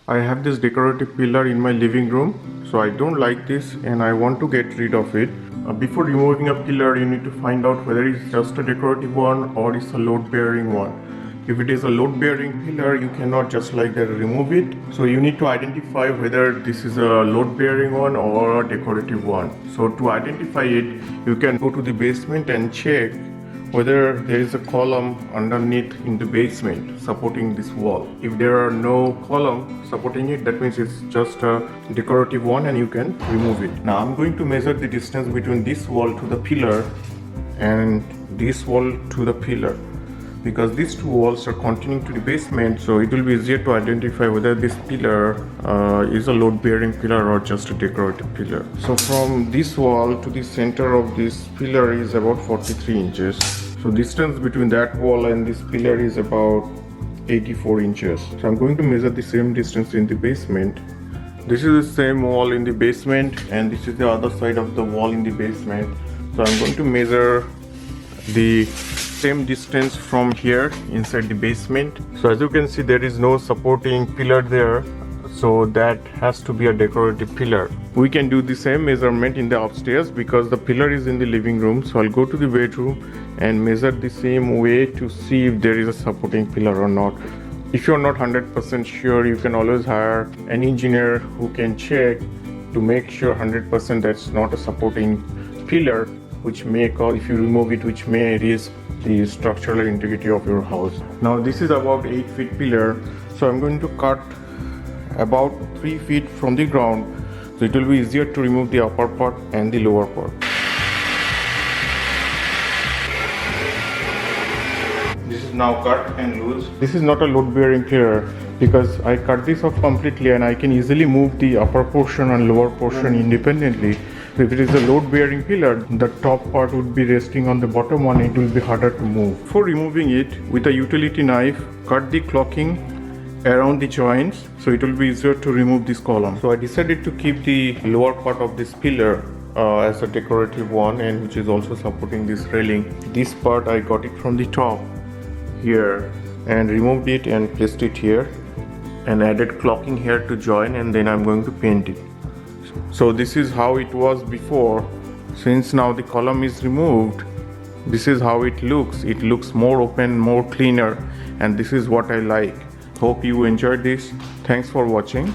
I have this decorative pillar in my living room, so I don't like this and I want to get rid of it. Before removing a pillar, you need to find out whether it's just a decorative one or it's a load-bearing one. If it is a load-bearing pillar, you cannot just like that remove it. So you need to identify whether this is a load-bearing one or a decorative one. So to identify it, you can go to the basement and check whether there is a column underneath in the basement supporting this wall. If there are no column supporting it, that means it's just a decorative one and you can remove it. Now I'm going to measure the distance between this wall to the pillar and this wall to the pillar, because these two walls are continuing to the basement, so it will be easier to identify whether this pillar is a load-bearing pillar or just a decorative pillar. So from this wall to the center of this pillar is about 43 inches. So distance between that wall and this pillar is about 84 inches. So I'm going to measure the same distance in the basement. This is the same wall in the basement and this is the other side of the wall in the basement. So I'm going to measure the same distance from here inside the basement. So as you can see, there is no supporting pillar there, so that has to be a decorative pillar. We can do the same measurement in the upstairs because the pillar is in the living room. So I'll go to the bedroom and measure the same way to see if there is a supporting pillar or not. If you're not 100% sure, you can always hire an engineer who can check to make sure 100% that's not a supporting pillar, which may cause, if you remove it, which may risk the structural integrity of your house. Now this is about 8 feet pillar, so I'm going to cut about 3 feet from the ground, so it will be easier to remove the upper part and the lower part. This is now cut and loose. This is not a load-bearing pillar because I cut this off completely and I can easily move the upper portion and lower portion independently. If it is a load-bearing pillar, the top part would be resting on the bottom one, it will be harder to move. For removing it, with a utility knife, cut the clocking around the joints, so it will be easier to remove this column. So I decided to keep the lower part of this pillar as a decorative one, and which is also supporting this railing. This part I got it from the top here and removed it and placed it here and added clocking here to join, and then I'm going to paint it. So this is how it was before. Since now the column is removed, this is how it looks. It looks more open, more cleaner, and this is what I like. Hope you enjoyed this. Thanks for watching.